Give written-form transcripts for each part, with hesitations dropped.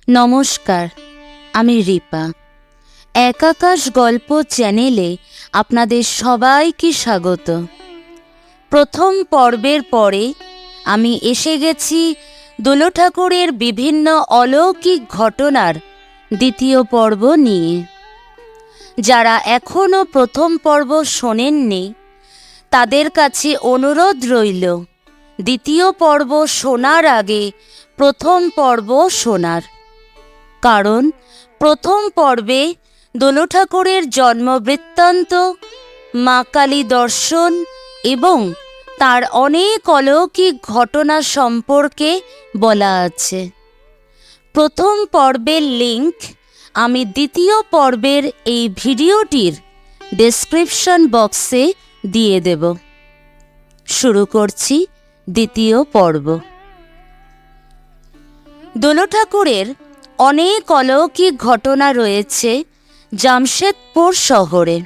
নমস্কার, আমি রিপা। এক আকাশ গল্প চ্যানেলে আপনাদের সবাইকে স্বাগত। প্রথম পর্বের পরে আমি এসে গেছি দোলো ঠাকুরের বিভিন্ন অলৌকিক ঘটনার দ্বিতীয় পর্ব নিয়ে। যারা এখনও প্রথম পর্ব শোনেননি তাদের কাছে অনুরোধ রইল দ্বিতীয় পর্ব শোনার আগে প্রথম পর্ব শোনার। কারণ প্রথম পর্বে দোলো ঠাকুরের জন্মবৃত্তান্ত, মা কালী দর্শন এবং তার অনেক অলৌকিক ঘটনা সম্পর্কে বলা আছে। প্রথম পর্বের লিংক আমি দ্বিতীয় পর্বের এই ভিডিওটির ডেসক্রিপশন বক্সে দিয়ে দেব। শুরু করছি দ্বিতীয় পর্ব। দোলো ঠাকুরের অনেক অলৌকিক ঘটনা রয়েছে জামশেদপুর শহরে।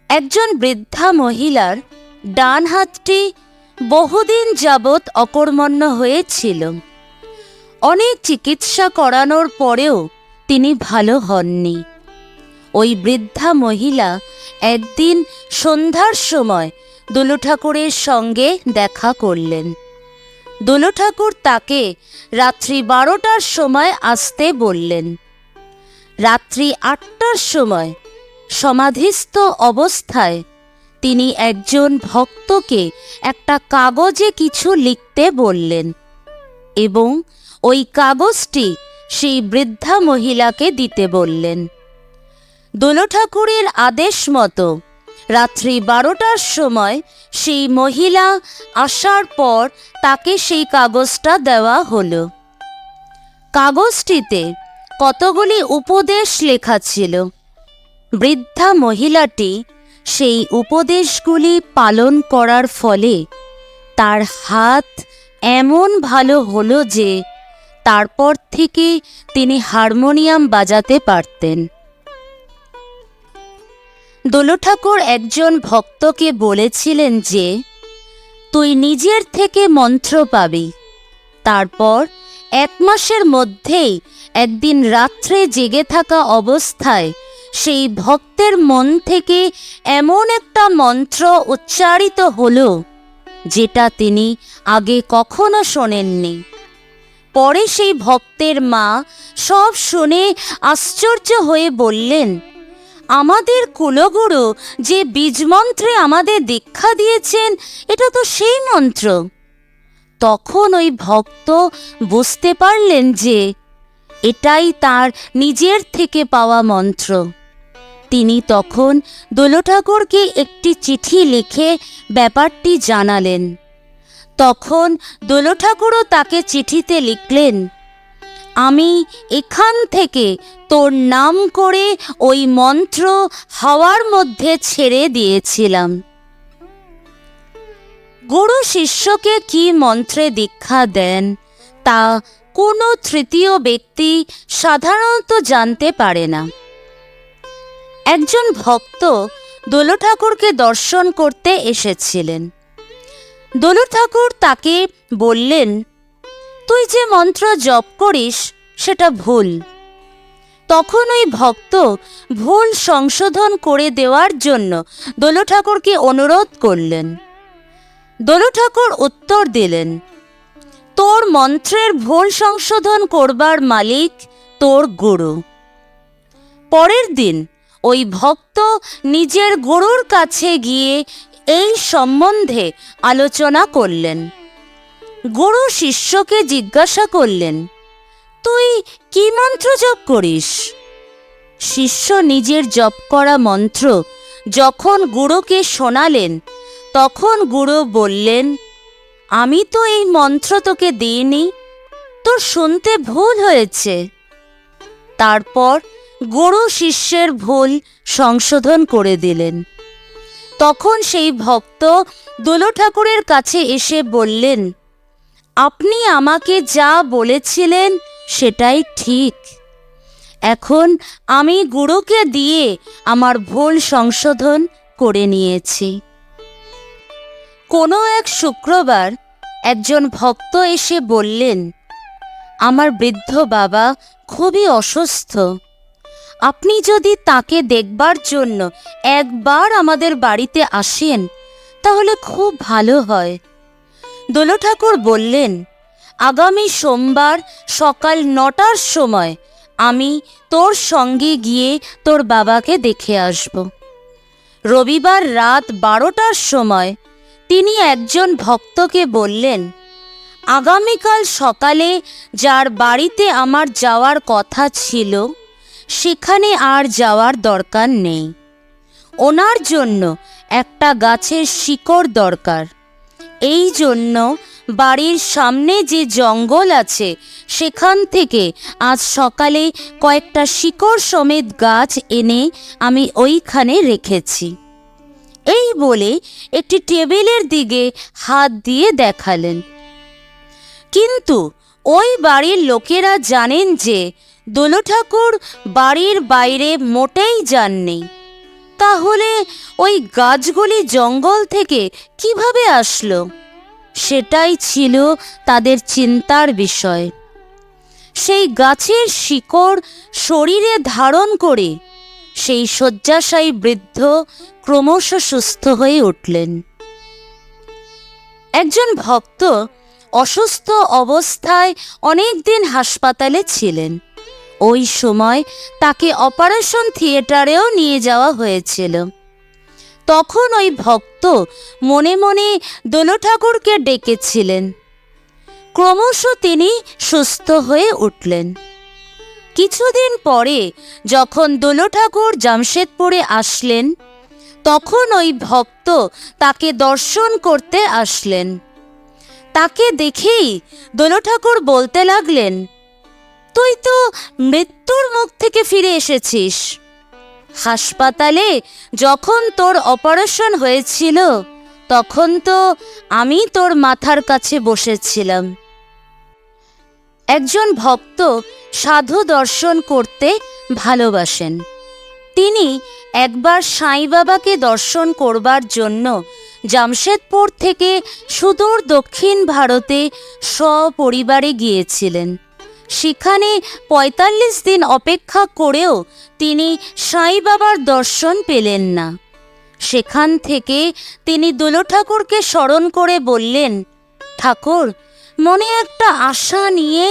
একজন বৃদ্ধা মহিলার ডান হাতটি বহুদিন যাবৎ অকর্মণ্য হয়েছিল। অনেক চিকিৎসা করানোর পরেও তিনি ভালো হননি। ওই বৃদ্ধা মহিলা একদিন সন্ধ্যার সময় দোলো ঠাকুরের সঙ্গে দেখা করলেন। দোলো ঠাকুর তাকে রাত্রি 12টার সময় আসতে বললেন। রাত্রি 8টার সময় সমাধিস্থ অবস্থায় তিনি একজন ভক্তকে একটা কাগজে কিছু লিখতে বললেন এবং ওই কাগজটি সেই বৃদ্ধা মহিলাকে দিতে বললেন। দোলো ঠাকুরের আদেশ মতো রাত্রি 12টার সময় সেই মহিলা আসার পর তাকে সেই কাগজটা দেওয়া হলো। কাগজটিতে কতগুলি উপদেশ লেখা ছিল। বৃদ্ধা মহিলাটি সেই উপদেশগুলি পালন করার ফলে তার হাত এমন ভালো হলো যে তারপর থেকে তিনি হারমোনিয়াম বাজাতে পারতেন। দোলো ঠাকুর একজন ভক্তকে বলেছিলেন যে তুই নিজের থেকে মন্ত্র পাবি। তারপর 1 মাসের মধ্যেই একদিন রাত্রে জেগে থাকা অবস্থায় সেই ভক্তের মন থেকে এমন একটা মন্ত্র উচ্চারিত হলো যেটা তিনি আগে কখনো শোনেননি। পরে সেই ভক্তের মা সব শুনে আশ্চর্য হয়ে বললেন, আমাদের কুলগুরু যে বীজমন্ত্রে আমাদের দীক্ষা দিয়েছেন এটা তো সেই মন্ত্র। তখন ওই ভক্ত বুঝতে পারলেন যে এটাই তার নিজের থেকে পাওয়া মন্ত্র। তিনি তখন দোলো ঠাকুরকে একটি চিঠি লিখে ব্যাপারটি জানালেন। তখন দোলো ঠাকুরও তাকে চিঠিতে লিখলেন, আমি এখান থেকে তোর নাম করে ওই মন্ত্র হাওয়ার মধ্যে ছেড়ে দিয়েছিলাম। গুরু শিষ্যকে কি মন্ত্রে দীক্ষা দেন তা কোনো তৃতীয় ব্যক্তি সাধারণত জানতে পারে না। একজন ভক্ত দোলো ঠাকুরকে দর্শন করতে এসেছিলেন। দোলো ঠাকুর তাকে বললেন, তুই যে মন্ত্র জপ করিস সেটা ভুল। তখন ওই ভক্ত ভুল সংশোধন করে দেওয়ার জন্য দোলো ঠাকুরকে অনুরোধ করলেন। দোলো ঠাকুর উত্তর দিলেন, তোর মন্ত্রের ভুল সংশোধন করবার মালিক তোর গুরু। পরের দিন ওই ভক্ত নিজের গুরুর কাছে গিয়ে এই সম্বন্ধে আলোচনা করলেন। গুরু শিষ্যকে জিজ্ঞাসা করলেন, তুই কি মন্ত্র জপ করিস? শিষ্য নিজের জপ করা মন্ত্র যখন গুরুকে শোনালেন তখন গুরু বললেন, আমি তো এই মন্ত্র তোকে দিইনি, তোর শুনতে ভুল হয়েছে। তারপর গুরু শিষ্যের ভুল সংশোধন করে দিলেন। তখন সেই ভক্ত দোলো ঠাকুরের কাছে এসে বললেন, আপনি আমাকে যা বলেছিলেন সেটাই ঠিক। এখন আমি গুরুকে দিয়ে আমার ভুল সংশোধন করে নিয়েছি। কোনো এক শুক্রবার একজন ভক্ত এসে বললেন, আমার বৃদ্ধ বাবা খুবই অসুস্থ। আপনি যদি তাকে দেখবার জন্য একবার আমাদের বাড়িতে আসেন তাহলে খুব ভালো হয়। দোলো ঠাকুর বললেন, আগামী সোমবার সকাল 9টার সময় আমি তোর সঙ্গে গিয়ে তোর বাবাকে দেখে আসব। রবিবার রাত 12টার সময় তিনি একজন ভক্তকে বললেন, আগামীকাল সকালে যার বাড়িতে আমার যাওয়ার কথা ছিল সেখানে আর যাওয়ার দরকার নেই। ওনার জন্য একটা গাছের শিকড় দরকার। এই জন্য বাড়ির সামনে যে জঙ্গল আছে সেখান থেকে আজ সকালে কয়েকটা শিকড় সমেত গাছ এনে আমি ওইখানে রেখেছি। এই বলে একটি টেবিলের দিকে হাত দিয়ে দেখালেন। কিন্তু ওই বাড়ির লোকেরা জানেন যে দোলো ঠাকুর বাড়ির বাইরে মোটেই যাননি। তাহলে ওই গাছগুলি জঙ্গল থেকে কিভাবে আসলো? সেটাই ছিল তাদের চিন্তার বিষয়। সেই গাছের শিকড় শরীরে ধারণ করে সেই শয্যাশায়ী বৃদ্ধ ক্রমশ সুস্থ হয়ে উঠলেন। একজন ভক্ত অসুস্থ অবস্থায় অনেক দিন হাসপাতালে ছিলেন। ওই সময় তাকে অপারেশন থিয়েটারেও নিয়ে যাওয়া হয়েছিল। তখন ওই ভক্ত মনে মনে দোলো ঠাকুরকে ডেকেছিলেন। ক্রমশ তিনি সুস্থ হয়ে উঠলেন। কিছুদিন পরে যখন দোলো ঠাকুর জামশেদপুরে আসলেন তখন ওই ভক্ত তাকে দর্শন করতে আসলেন। তাকে দেখেই দোলো ঠাকুর বলতে লাগলেন, তুই তো মৃত্যুর মুখ থেকে ফিরে এসেছিস। হাসপাতালে যখন তোর অপারেশন হয়েছিল তখন তো আমি তোর মাথার কাছে বসেছিলাম। একজন ভক্ত সাধু দর্শন করতে ভালোবাসেন। তিনি একবার সাঁই বাবাকে দর্শন করবার জন্য জামশেদপুর থেকে সুদূর দক্ষিণ ভারতে সপরিবারে গিয়েছিলেন। সেখানে ৪৫ দিন অপেক্ষা করেও তিনি সাঁই বাবার দর্শন পেলেন না। সেখান থেকে তিনি দোলো ঠাকুরকে স্মরণ করে বললেন, ঠাকুর, মনে একটা আশা নিয়ে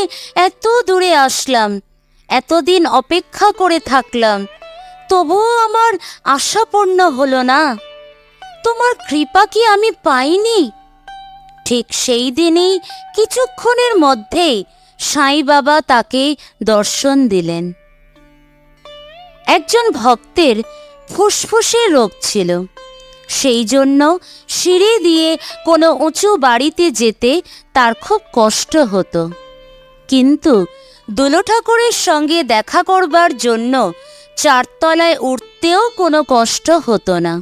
এত দূরে আসলাম, এতদিন অপেক্ষা করে থাকলাম, তবুও আমার আশা পূর্ণ হলো না। তোমার কৃপা কি আমি পাইনি? ঠিক সেই দিনই কিছুক্ষণের মধ্যেই সাঁই বাবা তাকে দর্শন দিলেন। একজন ভক্তের ফুসফুসের রোগ ছিল। সেই জন্য সিঁড়ি দিয়ে কোনো উঁচু বাড়িতে যেতে তার খুব কষ্ট হতো। কিন্তু দোলো ঠাকুরের সঙ্গে দেখা করবার জন্য 4 তলায় উঠতেও কোনো কষ্ট হতো না।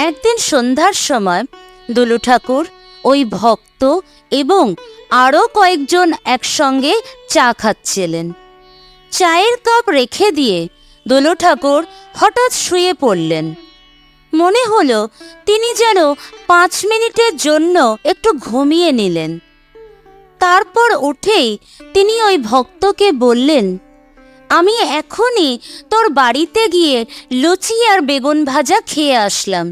একদিন সন্ধ্যার সময় দোলো ঠাকুর, ওই ভক্ত এবং আরও কয়েকজন একসঙ্গে চা খাচ্ছিলেন। চায়ের কাপ রেখে দিয়ে দোলো ঠাকুর হঠাৎ শুয়ে পড়লেন। মনে হলো তিনি যেন 5 মিনিটের জন্য একটু ঘুমিয়ে নিলেন। তারপর উঠেই তিনি ওই ভক্তকে বললেন, আমি এখনই তোর বাড়িতে গিয়ে লুচি আর বেগুন ভাজা খেয়ে আসলাম।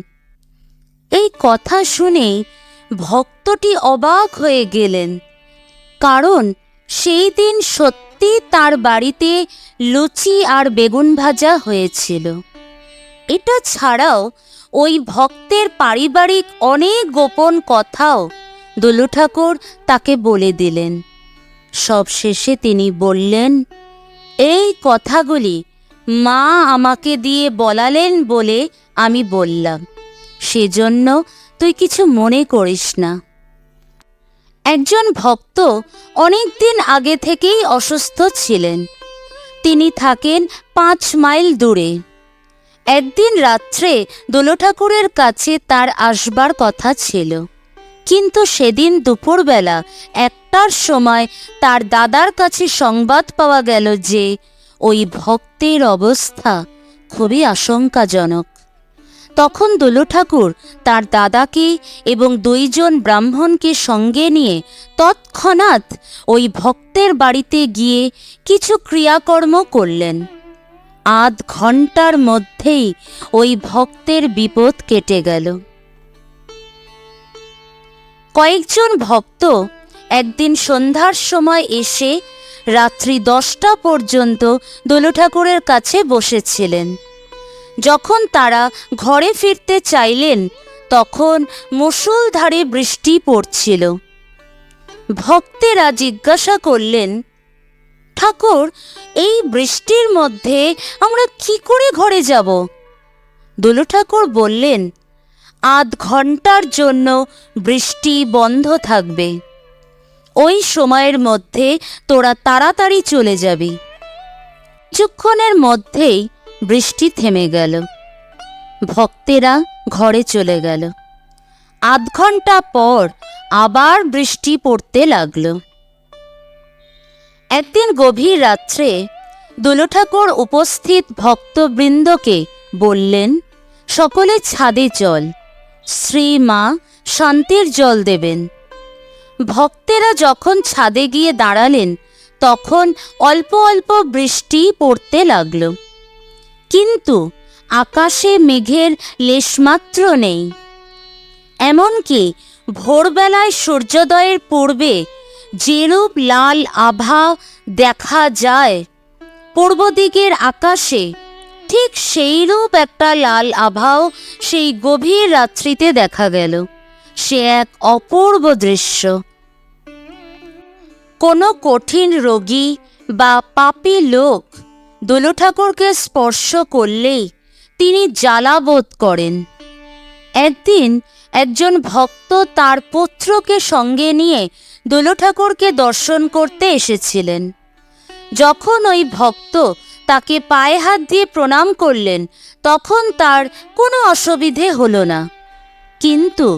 এই কথা শুনেই ভক্তটি অবাক হয়ে গেলেন, কারণ সেই দিন সত্যি তার বাড়িতে লুচি আর বেগুন ভাজা হয়েছিল। এটা ছাড়াও ওই ভক্তের পারিবারিক অনেক গোপন কথাও দোলো ঠাকুর তাকে বলে দিলেন। সবশেষে তিনি বললেন, এই কথাগুলি মা আমাকে দিয়ে বলালেন বলে আমি বললাম, সেজন্য তুই কিছু মনে করিস না। একজন ভক্ত অনেক দিন আগে থেকেই অসুস্থ ছিলেন। তিনি থাকেন 5 মাইল দূরে। একদিন রাত্রে দোলো ঠাকুরের কাছে তার আসবার কথা ছিল, কিন্তু সেদিন দুপুরবেলা 1টার সময় তার দাদার কাছে সংবাদ পাওয়া গেল যে ওই ভক্তের অবস্থা খুবই আশঙ্কাজনক। তখন দোল ঠাকুর তার দাদাকে এবং 2 জন ব্রাহ্মণকে সঙ্গে নিয়ে তৎক্ষণাৎ ওই ভক্তের বাড়িতে গিয়ে কিছু ক্রিয়াকর্ম করলেন। আধ ঘন্টার মধ্যেই ওই ভক্তের বিপদ কেটে গেল। কয়েকজন ভক্ত একদিন সন্ধ্যার সময় এসে রাত্রি 10টা পর্যন্ত দোল ঠাকুরের কাছে বসেছিলেন। যখন তারা ঘরে ফিরতে চাইলেন তখন মুষলধারে বৃষ্টি পড়ছিল। ভক্তেরা জিজ্ঞাসা করলেন, ঠাকুর, এই বৃষ্টির মধ্যে আমরা কি করে ঘরে যাব? দোল ঠাকুর বললেন, আধ ঘন্টার জন্য বৃষ্টি বন্ধ থাকবে, ওই সময়ের মধ্যে তোরা তাড়াতাড়ি চলে যাবি। কিছুক্ষণের মধ্যেই বৃষ্টি থেমে গেল। ভক্তেরা ঘরে চলে গেল। আধ ঘন্টা পর আবার বৃষ্টি পড়তে লাগলো। একদিন গভীর রাত্রে দোল ঠাকুর উপস্থিত ভক্তবৃন্দকে বললেন, সকলে ছাদে চল, শ্রী মা শান্তির জল দেবেন। ভক্তেরা যখন ছাদে গিয়ে দাঁড়ালেন তখন অল্প অল্প বৃষ্টি পড়তে লাগলো, কিন্তু আকাশে মেঘের লেশমাত্র নেই। এমনকি ভোরবেলায় সূর্যোদয়ের পূর্বে যেরূপ লাল আভা দেখা যায় পূর্ব দিকের আকাশে, ঠিক সেইরূপ একটা লাল আভাও সেই গভীর রাত্রিতে দেখা গেল। সে এক অপূর্ব দৃশ্য। কোনো কঠিন রোগী বা পাপী লোক দোল ঠাকুরকে স্পর্শ করলেই তিনি জ্বালা বোধ করেন। একদিন একজন ভক্ত তার পুত্রকে সঙ্গে নিয়ে দোল ঠাকুরকে দর্শন করতে এসেছিলেন। যখন ওই ভক্ত তাকে পায়ে হাত দিয়ে প্রণাম করলেন তখন তার কোনো অসুবিধে হলো না, কিন্তু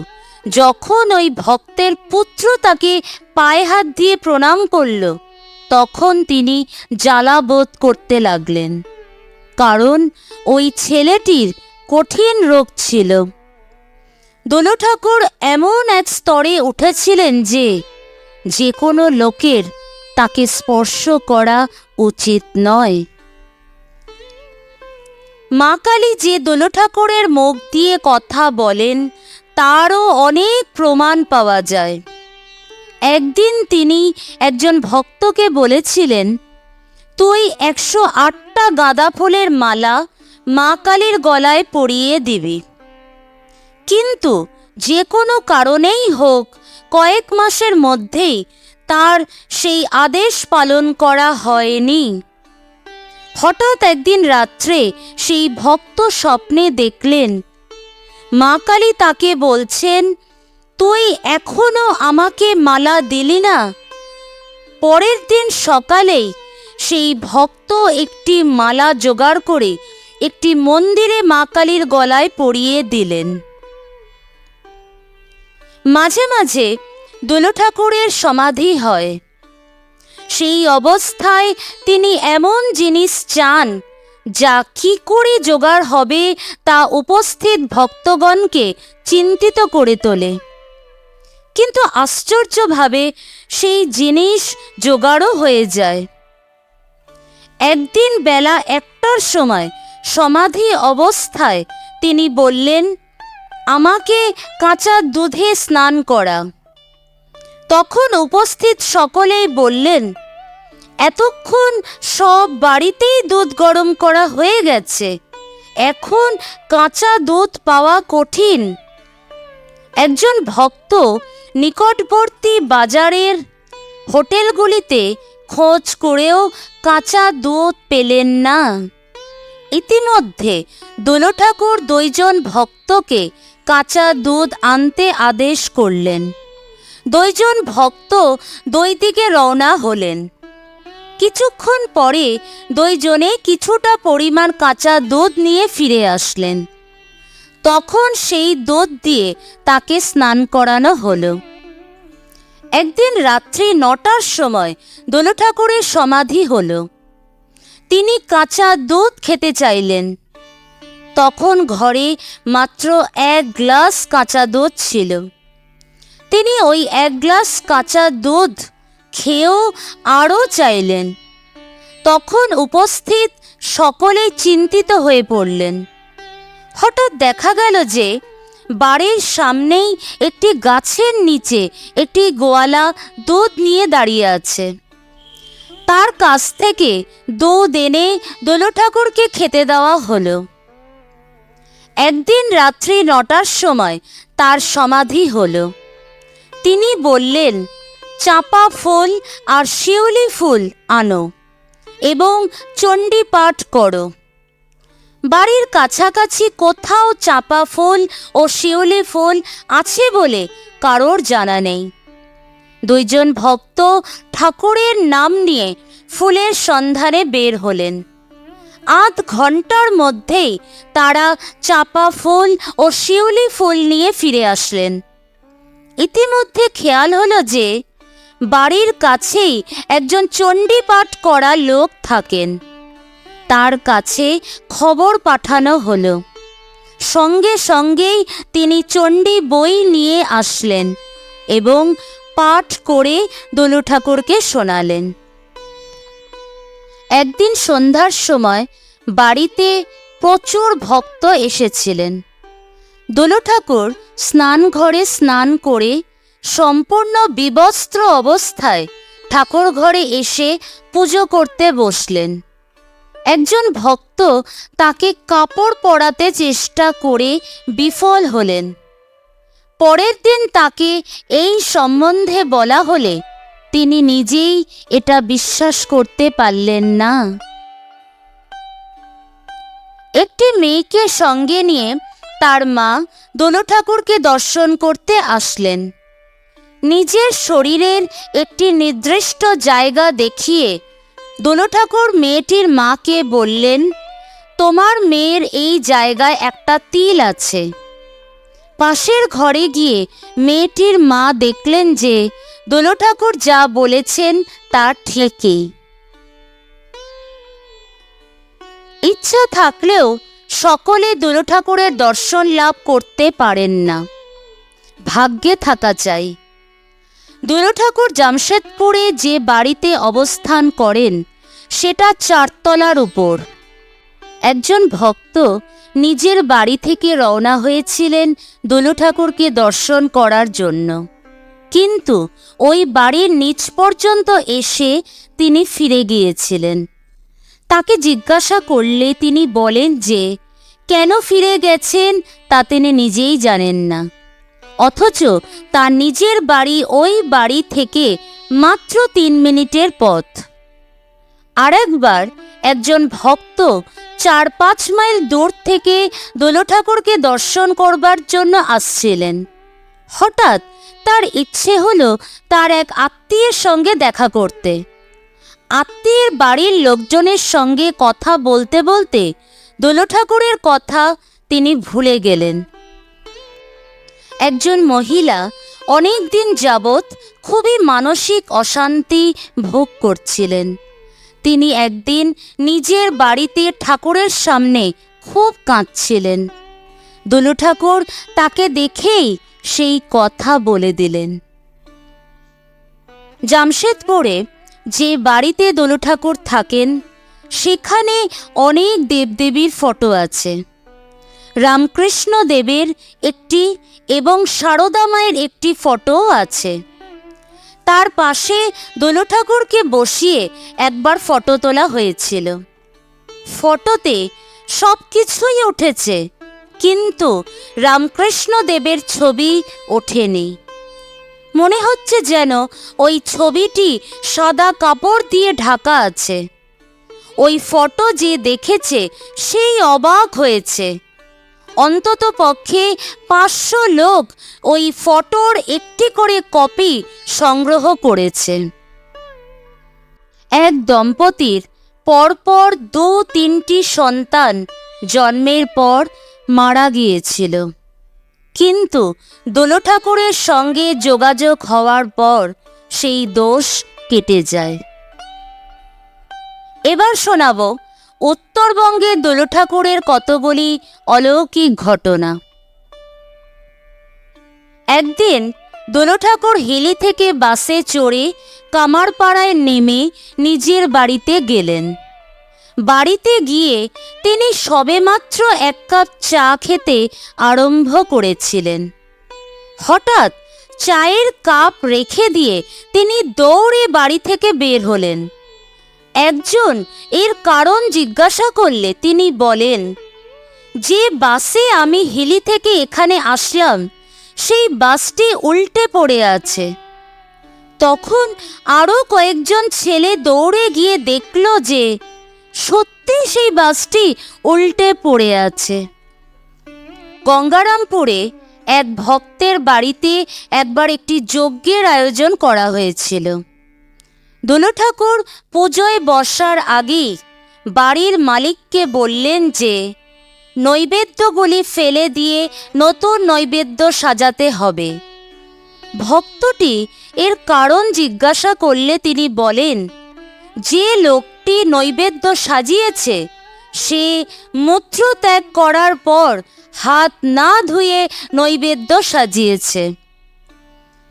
যখন ওই ভক্তের পুত্র তাকে পায়ে হাত দিয়ে প্রণাম করল তখন তিনি জ্বালা বোধ করতে লাগলেন, কারণ ওই ছেলেটির কঠিন রোগ ছিল। দোল ঠাকুর এমন এক স্তরে উঠেছিলেন যে কোনো লোকের তাকে স্পর্শ করা উচিত নয়। মা কালী যে দোল ঠাকুরের মুখ দিয়ে কথা বলেন তারও অনেক প্রমাণ পাওয়া যায়। একদিন তিনি একজন ভক্তকে বলেছিলেন, তুই 108টা গাঁদা ফুলের মালা মা কালীর গলায় পরিয়ে দিবি। কিন্তু যে কোনো কারণেই হোক কয়েক মাসের মধ্যেই তার সেই আদেশ পালন করা হয়নি। হঠাৎ একদিন রাত্রে সেই ভক্ত স্বপ্নে দেখলেন মা কালী তাকে বলছেন, তুই এখনো আমাকে মালা দিলি না। পরের দিন সকালেই সেই ভক্ত একটি মালা জোগাড় করে একটি মন্দিরে মা কালীর গলায় পরিয়ে দিলেন। মাঝে মাঝে দোল ঠাকুরের সমাধি হয়। সেই অবস্থায় তিনি এমন জিনিস চান যা কি করে জোগাড় হবে তা উপস্থিত ভক্তগণকে চিন্তিত করে তোলে, কিন্তু আশ্চর্যভাবে সেই জিনিস জোগাড়ও হয়ে যায়। একদিন বেলা 1টার সময় সমাধি অবস্থায় তিনি বললেন, আমাকে কাঁচা দুধে স্নান করা। তখন উপস্থিত সকলেই বললেন, এতক্ষণ সব বাড়িতেই দুধ গরম করা হয়ে গেছে, এখন কাঁচা দুধ পাওয়া কঠিন। একজন ভক্ত নিকটবর্তী বাজারের হোটেলগুলিতে খোঁজ করেও কাঁচা দুধ পেলেন না। ইতিমধ্যে দোল ঠাকুর 2 জন ভক্তকে কাঁচা দুধ আনতে আদেশ করলেন। 2 জন ভক্ত 2 দিকে রওনা হলেন। কিছুক্ষণ পরে 2 জনে কিছুটা পরিমাণ কাঁচা দুধ নিয়ে ফিরে আসলেন। তখন সেই দুধ দিয়ে তাকে স্নান করানো হলো। একদিন রাত্রি 9টার সময় দোল ঠাকুরের সমাধি হলো। তিনি কাঁচা দুধ খেতে চাইলেন, তখন ঘরে মাত্র 1 গ্লাস কাঁচা দুধ ছিল। তিনি ওই 1 গ্লাস কাঁচা দুধ খেয়েও আরও চাইলেন। তখন উপস্থিত সকলেই চিন্তিত হয়ে পড়লেন। হঠাৎ দেখা গেল যে বাড়ির সামনেই একটি গাছের নিচে একটি গোয়ালা দুধ নিয়ে দাঁড়িয়ে আছে। তার কাছ থেকে দুধ এনে দোল ঠাকুরকে খেতে দেওয়া হলো। একদিন রাত্রি 9টার সময় তার সমাধি হলো। তিনি বললেন, চাঁপা ফুল আর শিউলি ফুল আনো এবং চণ্ডী পাঠ করো। বাড়ির কাছাকাছি কোথাও চাঁপা ফুল ও শিউলি ফুল আছে বলে কারোর জানা নেই। 2 জন ভক্ত ঠাকুরের নাম নিয়ে ফুলের সন্ধানে বের হলেন। আধ ঘন্টার মধ্যেই তারা চাঁপা ফুল ও শিউলি ফুল নিয়ে ফিরে আসলেন। ইতিমধ্যে খেয়াল হলো যে বাড়ির কাছেই একজন চণ্ডী পাঠ করা লোক থাকেন। তার কাছে খবর পাঠানো হলো। সঙ্গে সঙ্গেই তিনি চণ্ডী বই নিয়ে আসলেন এবং পাঠ করে দোল ঠাকুরকে শোনালেন। একদিন সন্ধ্যার সময় বাড়িতে প্রচুর ভক্ত এসেছিলেন। দোল ঠাকুর স্নানঘরে স্নান করে সম্পূর্ণ বিবস্ত্র অবস্থায় ঠাকুর ঘরে এসে পুজো করতে বসলেন। একজন ভক্ত তাকে কাপড় পরাতে চেষ্টা করে বিফল হলেন। পরের দিন তাকে এই সম্বন্ধে বলা হলে তিনি নিজেই এটা বিশ্বাস করতে পারলেন না। একটি মেয়েকে সঙ্গে নিয়ে তার মা দোল ঠাকুরকে দর্শন করতে আসলেন। নিজের শরীরের একটি নির্দিষ্ট জায়গা দেখিয়ে দোল ঠাকুর মেয়েটির মাকে বললেন, তোমার মেয়ের এই জায়গায় একটা তিল আছে। পাশের ঘরে গিয়ে মেয়েটির মা দেখলেন যে দোল ঠাকুর যা বলেছেন তা ঠিকই। ইচ্ছা থাকলেও সকলে দোল ঠাকুরের দর্শন লাভ করতে পারেন না, ভাগ্যে থাকা চাই। দোল ঠাকুর জামশেদপুরে যে বাড়িতে অবস্থান করেন সেটা 4 তলার উপর। একজন ভক্ত নিজের বাড়ি থেকে রওনা হয়েছিলেন দোল ঠাকুরকে দর্শন করার জন্য, কিন্তু ওই বাড়ির নিচ পর্যন্ত এসে তিনি ফিরে গিয়েছিলেন। তাকে জিজ্ঞাসা করলে তিনি বলেন যে কেন ফিরে গেছেন তা তিনি নিজেই জানেন না, অথচ তার নিজের বাড়ি ওই বাড়ি থেকে মাত্র 3 মিনিটের পথ। আরেকবার একজন ভক্ত 4-5 মাইল দূর থেকে দোল ঠাকুরকে দর্শন করবার জন্য আসছিলেন। হঠাৎ তার ইচ্ছে হলো তার এক আত্মীয়ের সঙ্গে দেখা করতে। আত্মীয়ের বাড়ির লোকজনের সঙ্গে কথা বলতে বলতে দোল ঠাকুরের কথা তিনি ভুলে গেলেন। একজন মহিলা অনেক দিন যাবৎ খুবই মানসিক অশান্তি ভোগ করছিলেন। তিনি একদিন নিজের বাড়িতে ঠাকুরের সামনে খুব কাঁদছিলেন। দোল ঠাকুর তাকে দেখেই সেই কথা বলে দিলেন। জামশেদপুরে যে বাড়িতে দোল ঠাকুর থাকেন সেখানে অনেক দেবদেবীর ফটো আছে। রামকৃষ্ণ দেবের একটি এবং সারদা মায়ের একটি ফটোও আছে। তার পাশে দোল ঠাকুরকে বসিয়ে একবার ফটো তোলা হয়েছিল। ফটোতে সব কিছুই উঠেছে, কিন্তু রামকৃষ্ণ দেবের ছবি ওঠেনি। মনে হচ্ছে যেন ওই ছবিটি সাদা কাপড় দিয়ে ঢাকা আছে। ওই ফটো যে দেখেছে সেই অবাক হয়েছে। অন্তত পক্ষে 500 লোক ওই ফটোর একটি করে কপি সংগ্রহ করেছে। এক দম্পতির পরপর 2-3টি সন্তান জন্মের পর মারা গিয়েছিল, কিন্তু দোল ঠাকুরের সঙ্গে যোগাযোগ হওয়ার পর সেই দোষ কেটে যায়। এবার শোনাবো উত্তরবঙ্গের দোল ঠাকুরের কতগুলি অলৌকিক ঘটনা। একদিন দোল ঠাকুর হিলি থেকে বাসে চড়ে কামারপাড়ায় নেমে নিজের বাড়িতে গেলেন। বাড়িতে গিয়ে তিনি সবেমাত্র এক কাপ চা খেতে আরম্ভ করেছিলেন। হঠাৎ চায়ের কাপ রেখে দিয়ে তিনি দৌড়ে বাড়ি থেকে বের হলেন। একজন এর কারণ জিজ্ঞাসা করলে তিনি বলেন, যে বাসে আমি হিলি থেকে এখানে আসলাম সেই বাসটি উল্টে পড়ে আছে। তখন আরও কয়েকজন ছেলে দৌড়ে গিয়ে দেখল যে সত্যি সেই বাসটি উল্টে পড়ে আছে। গঙ্গারামপুরে এক ভক্তের বাড়িতে একবার একটি যজ্ঞের আয়োজন করা হয়েছিল। দোল ঠাকুর পুজোয় বসার আগেই বাড়ির মালিককে বললেন যে নৈবেদ্যগুলি ফেলে দিয়ে নতুন নৈবেদ্য সাজাতে হবে। ভক্তটি এর কারণ জিজ্ঞাসা করলে তিনি বলেন, যে লোকটি নৈবেদ্য সাজিয়েছে সে মূত্রত্যাগ করার পর হাত না ধুয়ে নৈবেদ্য সাজিয়েছে।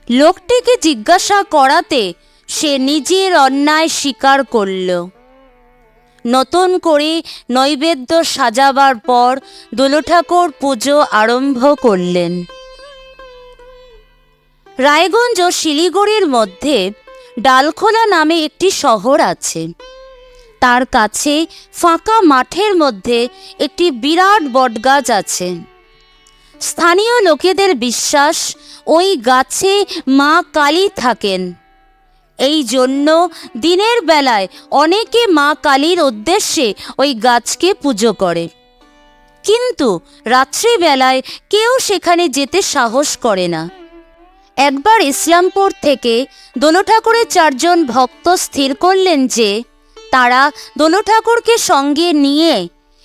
লোকটিকে জিজ্ঞাসা করাতে সে নিজের অন্যায় স্বীকার করল। নতুন করে নৈবেদ্য সাজাবার পর দোল ঠাকুর পুজো আরম্ভ করলেন। রায়গঞ্জ ও শিলিগুড়ির মধ্যে ডালখোলা নামে একটি শহর আছে। তার কাছে ফাঁকা মাঠের মধ্যে একটি বিরাট বটগাছ আছে। স্থানীয় লোকেদের বিশ্বাস ওই গাছে মা কালী থাকেন। এই জন্য দিনের বেলায় অনেকে মা কালীর উদ্দেশ্যে ওই গাছকে পুজো করে, কিন্তু রাত্রিবেলায় কেউ সেখানে যেতে সাহস করে না। একবার ইসলামপুর থেকে দোল ঠাকুরের 4 জন ভক্ত স্থির করলেন যে তারা দোল ঠাকুরকে সঙ্গে নিয়ে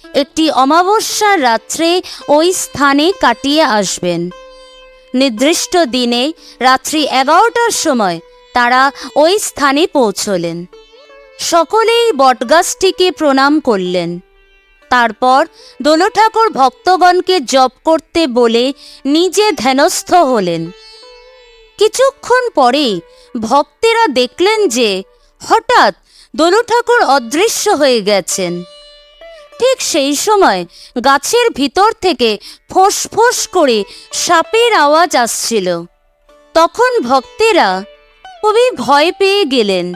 একটি অমাবস্যার রাত্রে ওই স্থানে কাটিয়ে আসবেন। নির্দিষ্ট দিনে রাত্রি 11টার সময় তারা ওই স্থানে পৌঁছলেন। সকলেই বটগাছটিকে প্রণাম করলেন। তারপর দোল ঠাকুর ভক্তগণকে জপ করতে বলে নিজে ধ্যানস্থ হলেন। কিছুক্ষণ পরেই ভক্তেরা দেখলেন যে হঠাৎ দোল ঠাকুর অদৃশ্য হয়ে গেছেন। ঠিক সেই সময় গাছের ভিতর থেকে ফোঁস ফোঁস করে সাপের আওয়াজ আসছিল। তখন ভক্তেরা খুবই ভয় পেয়ে গেলেন।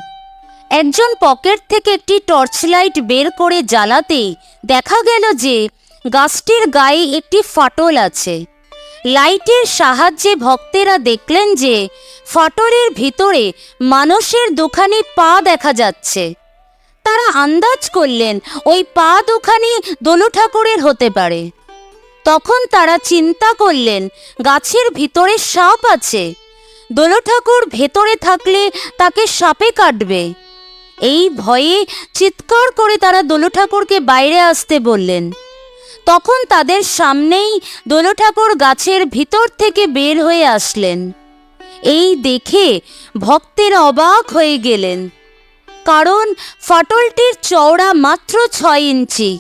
একজন পকেট থেকে একটি টর্চ লাইট বের করে জ্বালাতেই দেখা গেল যে গাছটির গায়ে একটি ফাটল আছে। লাইটের সাহায্যে ভক্তেরা দেখলেন যে ফাটলের ভিতরে মানুষের দুখানি পা দেখা যাচ্ছে। তারা আন্দাজ করলেন ওই পা দুখানি দোল ঠাকুরের হতে পারে। তখন তারা চিন্তা করলেন গাছের ভিতরে সাপ আছে, দোল ঠাকুর ভেতরে থাকলে তাকে সাপে কাটবে। এই ভয়ে চিৎকার করে তারা দোল ঠাকুরকে বাইরে আসতে বললেন। তখন তাদের সামনেই দোল ঠাকুর গাছের ভিতর থেকে বের হয়ে আসলেন। এই দেখে ভক্তেরা অবাক হয়ে গেলেন, কারণ ফাটলটির চওড়া মাত্র 6 ইঞ্চি।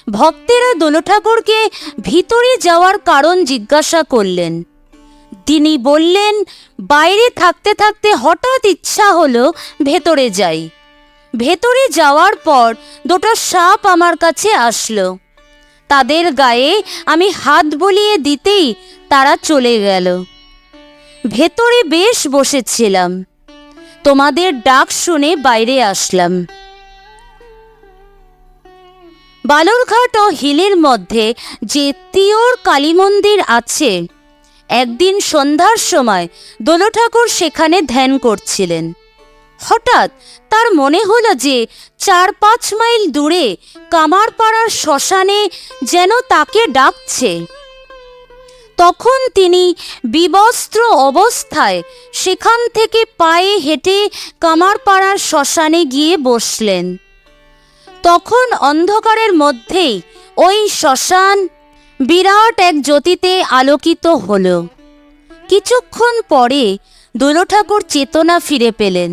ভক্তেরা দোল ঠাকুরকে ভিতরে যাওয়ার কারণ জিজ্ঞাসা করলেন। তিনি বললেন, বাইরে থাকতে থাকতে হঠাৎ ইচ্ছা হলো ভেতরে যাই। ভেতরে যাওয়ার পর 2টো সাপ আমার কাছে আসলো। তাদের গায়ে আমি হাত বুলিয়ে দিতেই তারা চলে গেল। ভেতরে বেশ বসেছিলাম, তোমাদের ডাক শুনে বাইরে আসলাম। বালুরঘাট ও হিলির মধ্যে যে তিওর কালী মন্দির আছে, একদিন সন্ধ্যার সময় দোল ঠাকুর সেখানে ধ্যান করছিলেন। হঠাৎ তার মনে হলো যে 4-5 মাইল দূরে কামারপাড়ার শ্মশানে যেন তাকে ডাকছে। তখন তিনি বিবস্ত্র অবস্থায় সেখান থেকে পায়ে হেঁটে কামারপাড়ার শ্মশানে গিয়ে বসলেন। তখন অন্ধকারের মধ্যেই ওই শ্মশান বিরাট এক জ্যোতিতে আলোকিত হলো। কিছুক্ষণ পরে দোল ঠাকুর চেতনা ফিরে পেলেন।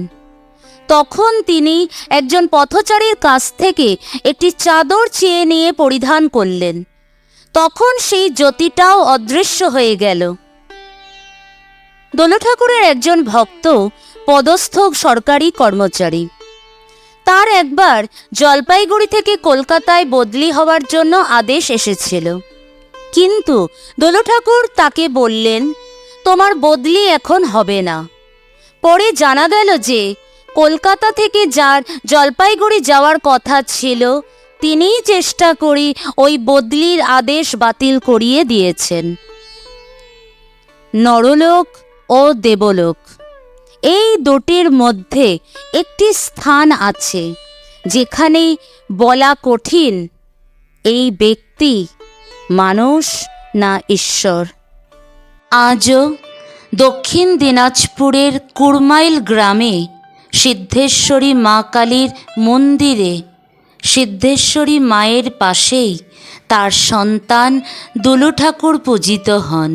তখন তিনি একজন পথচারীর কাছ থেকে একটি চাদর চেয়ে নিয়ে পরিধান করলেন। তখন সেই জ্যোতিটাও অদৃশ্য হয়ে গেল। দোল ঠাকুরের একজন ভক্ত পদস্থ সরকারি কর্মচারী। তার একবার জলপাইগুড়ি থেকে কলকাতায় বদলি হওয়ার জন্য আদেশ এসেছিল, কিন্তু দোল ঠাকুর তাকে বললেন, তোমার বদলি এখন হবে না। পরে জানা গেল যে কলকাতা থেকে যার জলপাইগুড়ি যাওয়ার কথা ছিল, তিনিই চেষ্টা করে ওই বদলির আদেশ বাতিল করিয়ে দিয়েছেন। নরলোক ও দেবলোক, এই দুটির মধ্যে একটি স্থান আছে যেখানে বলা কঠিন এই ব্যক্তি মানুষ না ঈশ্বর। আজও দক্ষিণ দিনাজপুরের কুড়মাইল গ্রামে সিদ্ধেশ্বরী মা কালীর মন্দিরে সিদ্ধেশ্বরী মায়ের পাশেই তার সন্তান দোল ঠাকুর পূজিত হন।